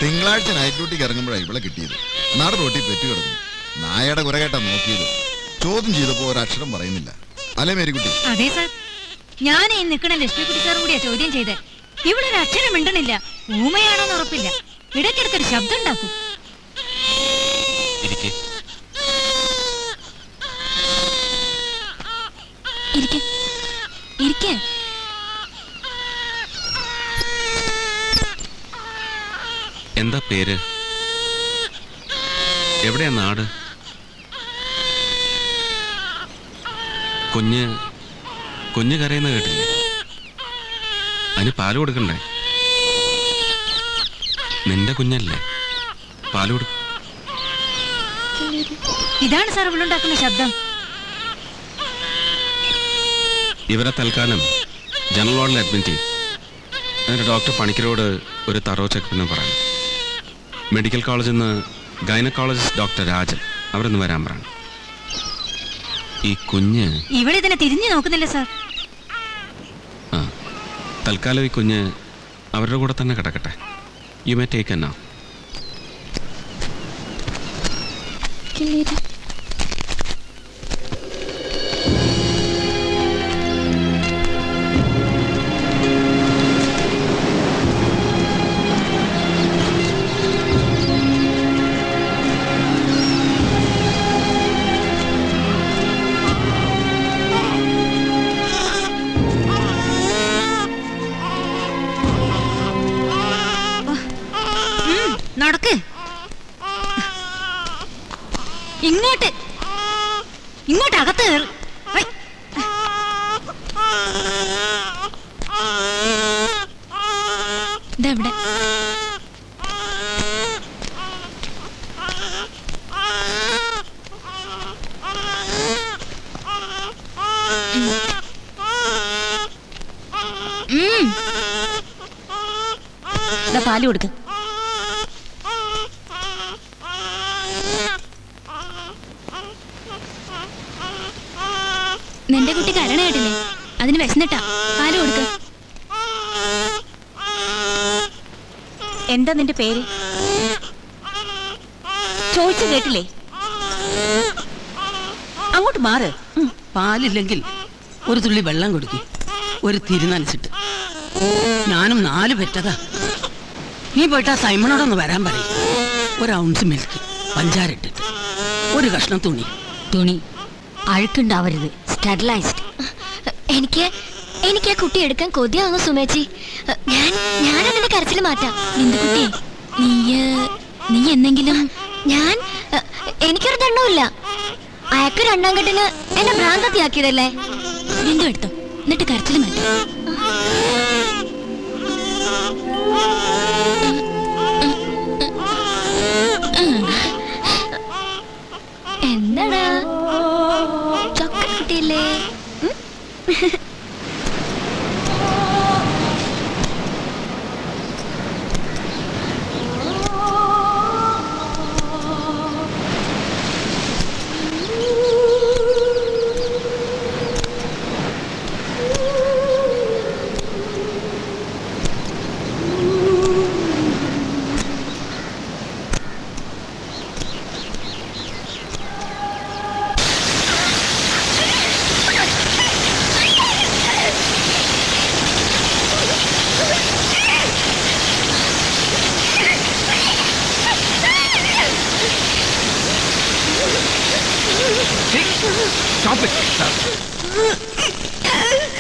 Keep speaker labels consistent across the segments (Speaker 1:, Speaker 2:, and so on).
Speaker 1: തിങ്കളാഴ്ച നൈറ്റ് ഡ്യൂട്ടിക്ക് ഇറങ്ങുമ്പോഴാണ് ഇവിടെ കിട്ടിയത്. നട റോട്ടി പെറ്റു കിടന്നു. നായയുടെ കുരകേട്ടാ നോക്കിയത്. ചോദ്യം ചെയ്തപ്പോ ഒരക്ഷരം പറയുന്നില്ല. അല്ലേ മേരിക്കുട്ടി?
Speaker 2: അതെ സാർ, ഞാൻ ഈ നിൽക്കണ ലക്ഷ്മിക്കുട്ടി സാറും കൂടിയാ ചോദ്യം ചെയ്തേ. ഇവിടെ ഒരു അക്ഷരം മിണ്ടണില്ല. ഊമയാണോന്ന് ഉറപ്പില്ല. ഇടയ്ക്കിടയ്ക്കൊരു ശബ്ദം ഉണ്ടാക്കും.
Speaker 3: എന്താ പേര്? എവിടെയാ നാട്? കുഞ്ഞ് കരയുന്ന കേട്ടില്ലേ? അതിന് പാല് കൊടുക്കണ്ടേ? നിന്റെ കുഞ്ഞല്ലേ, പാല് കൊടുക്ക.
Speaker 2: ഇതാണ് സാർ ഇവളുണ്ടാക്കുന്ന ശബ്ദം.
Speaker 3: ഇവരെ തൽക്കാലം ജനറൽ വാർഡിൽ അഡ്മിറ്റ് ചെയ്യും. എന്നിട്ട് ഡോക്ടർ പണിക്കരോട് ഒരു തറോ ചെക്കപ്പിന് പറയണം. മെഡിക്കൽ കോളേജിൽ നിന്ന് ഗൈനക്കോളജിസ്റ്റ് ഡോക്ടർ രാജൻ അവരൊന്ന് വരാൻ പറയണം. ഈ കുഞ്ഞ്
Speaker 2: ഇവളിതിനെ തിരിഞ്ഞു നോക്കുന്നില്ല സാർ.
Speaker 3: ആ, തൽക്കാലം ഈ കുഞ്ഞ് അവരുടെ കൂടെ തന്നെ കിടക്കട്ടെ. യു മേ ടേക്ക് എന്നാ.
Speaker 2: നടക്ക് ഇങ്ങോട്ട്, ഇങ്ങോട്ട് അകത്ത് കയറി. ഇതെവിടെ? പാല് കൊടുക്ക. നിന്റെ കുട്ടി കരണ കേട്ടില്ലേ? അതിന് വിശന്നിട്ടാ. പാല് കൊടുക്ക. എന്താ നിന്റെ പേര്? ചോദിച്ചു കേട്ടില്ലേ?
Speaker 4: അങ്ങോട്ട് മാറ്. പാലില്ലെങ്കിൽ ഒരു തുള്ളി വെള്ളം കൊടുക്കും, ഒരു തിരുനനച്ചിട്ട്. ഞാനും 4 പെറ്റതാ. നീ പോയിട്ട് ആ സൈമണോടൊന്ന് വരാൻ പറയും. ഒരു ഔൺസ് മിൽക്ക്, പഞ്ചാര ഇട്ടിട്ട്, ഒരു കഷ്ണം തുണി
Speaker 2: അഴുക്കുണ്ടാവരുത്, സ്റ്റെറിലൈസ്ഡ്.
Speaker 5: എനിക്ക് ആ കുട്ടി എടുക്കാൻ കൊതിയാകുന്നു സുമേച്ചി. ഞാൻ അതിന്റെ കരച്ചിൽ മാറ്റാം.
Speaker 2: കുട്ടി, നീ എന്തെങ്കിലും?
Speaker 5: എനിക്കൊരു ദണ്ണവുമില്ല. അയാൾക്ക് 2ാം കെട്ടിന് എന്നെ ഭ്രാന്തത്തിയാക്കിയതല്ലേ.
Speaker 2: ബിന്ദു എടുത്തോ, എന്നിട്ട് കരച്ചിൽ മാറ്റാം.
Speaker 5: എന്താടാ ചൊക്ക കുട്ടിയല്ലേ?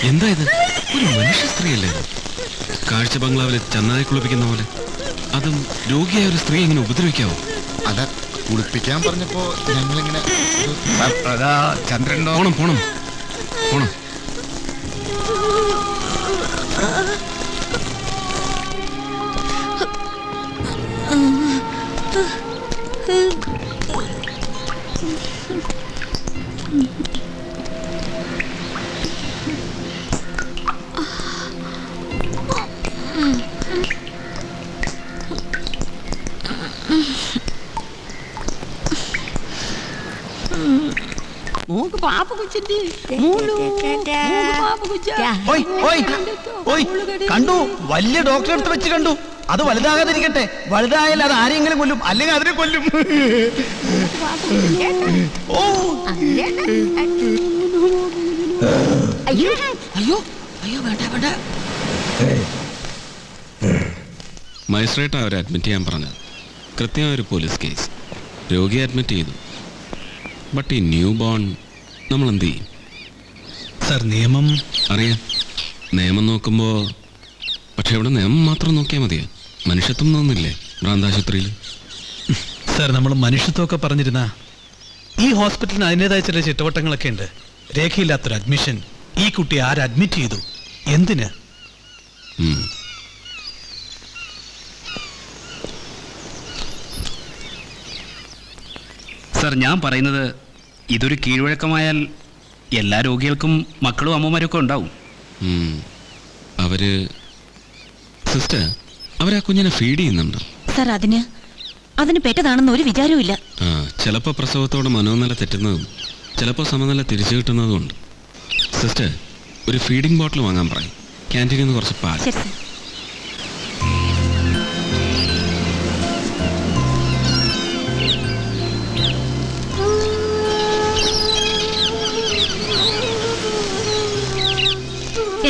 Speaker 3: എന്താ ഇത്? ഒരു മനുഷ്യ സ്ത്രീയല്ലേ? കാഴ്ച ബംഗ്ലാവിലെ ചന്നായി കുളിപ്പിക്കുന്ന പോലെ. അതും രോഗിയായ ഒരു സ്ത്രീ എങ്ങനെ ഉപദ്രവിക്കാവോ?
Speaker 1: അല്ല, കുളിപ്പിക്കാൻ പറഞ്ഞപ്പോ ഞങ്ങളിങ്ങനെ
Speaker 3: ചന്ദ്രൻ പോണം പോണം പോണം.
Speaker 6: കണ്ടു, വലിയ ഡോക്ടറെ അടുത്ത് വെച്ച് കണ്ടു. അത് വലുതാകാതിരിക്കട്ടെ. വലുതായാൽ അത് ആരെങ്കിലും കൊല്ലും, അല്ലെങ്കിൽ അതിനെ കൊല്ലും. ഓ
Speaker 5: അയ്യോ
Speaker 4: അയ്യോ അയ്യോ വേണ്ട വേണ്ട.
Speaker 3: മജിസ്ട്രേറ്റ് അവരെ അഡ്മിറ്റ് ചെയ്യാൻ പറഞ്ഞത്. കൃത്യമായ ഒരു പോലീസ് കേസ്. രോഗിയെ അഡ്മിറ്റ് ചെയ്തു. ബട്ട് ഈ ന്യൂ ബോൺ നമ്മൾ എന്ത് ചെയ്യും?
Speaker 7: സർ, നിയമം
Speaker 3: അറിയാം, നിയമം നോക്കുമ്പോൾ. പക്ഷെ ഇവിടെ നിയമം മാത്രം നോക്കിയാൽ മതിയോ? മനുഷ്യത്വം തോന്നില്ലേ ഭ്രാന്താശുപത്രിയിൽ?
Speaker 7: സർ, നമ്മൾ മനുഷ്യത്വമൊക്കെ പറഞ്ഞിരുന്ന ഈ ഹോസ്പിറ്റലിന് അതിൻ്റെതായ ചില ചിട്ടവട്ടങ്ങളൊക്കെ ഉണ്ട്. രേഖയില്ലാത്തൊരു അഡ്മിഷൻ. ഈ കുട്ടിയെ ആര് അഡ്മിറ്റ് ചെയ്തു? എന്തിന്?
Speaker 3: ഉം.
Speaker 8: സർ, ഞാൻ പറയുന്നത് ഇതൊരു കീഴ്വഴക്കമായാൽ എല്ലാ രോഗികൾക്കും മക്കളും അമ്മമാരൊക്കെ ഉണ്ടാവും.
Speaker 3: അവര് സിസ്റ്റർ, അവരാ കുഞ്ഞിനെ ഫീഡ് ചെയ്യുന്നുണ്ടോ?
Speaker 2: സർ, അതിന് പെട്ടതാണെന്ന് ഒരു വിചാരവും ഇല്ല.
Speaker 3: ചിലപ്പോൾ പ്രസവത്തോട് മനോനില തെറ്റുന്നതും ചിലപ്പോൾ സമനില തിരിച്ചു കിട്ടുന്നതും ഉണ്ട്. സിസ്റ്റർ, ഒരു ഫീഡിംഗ് ബോട്ടിൽ വാങ്ങാൻ പറയും. ക്യാൻറ്റീനിൽ നിന്ന് കുറച്ച് പാൽ.
Speaker 2: ശരി സർ.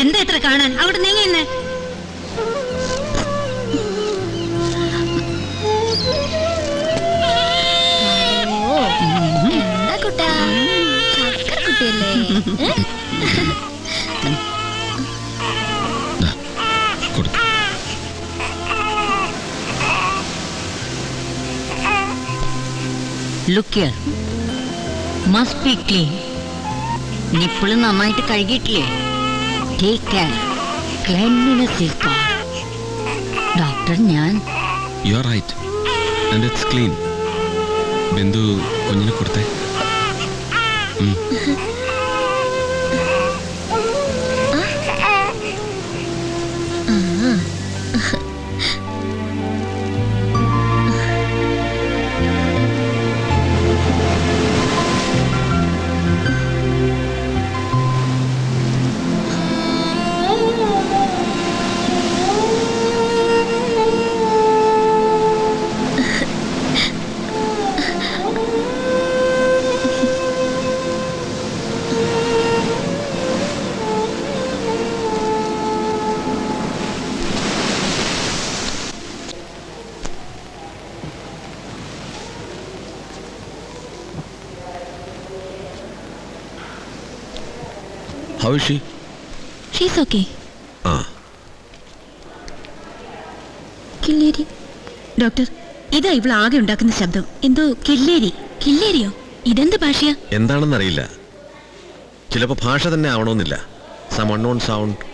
Speaker 2: എന്താ ഇത്ര കാണാൻ? അവിടെ നീങ്ങിന്നെ.
Speaker 5: എന്താ കുട്ടാ, ചക്കര കുട്ടിയല്ലേ?
Speaker 3: ദാ, കൊടുക്ക്.
Speaker 9: Look here. Must be clean. Nipple നന്നായിട്ട് കഴുകിയിട്ടില്ലേ? Take care. Cleanliness is God. Doctor, ഞാൻ
Speaker 3: You are right. And it's clean. Bindu കുഞ്ഞിനെ കൊടുത്തേ.
Speaker 10: How is she?
Speaker 5: She's okay.
Speaker 10: Ah.
Speaker 5: കില്ലേരി. ഡോക്ടർ, ഇതാ ഇവൾ ആകെ ഉണ്ടാക്കുന്ന ശബ്ദം. എന്തോ കില്ലേരി. കില്ലേരിയോ? ഇതെന്ത് ഭാഷയാ?
Speaker 10: എന്താണെന്നറിയില്ല. ചിലപ്പോൾ ഭാഷ തന്നെ ആവണമെന്നില്ല. Some unknown sound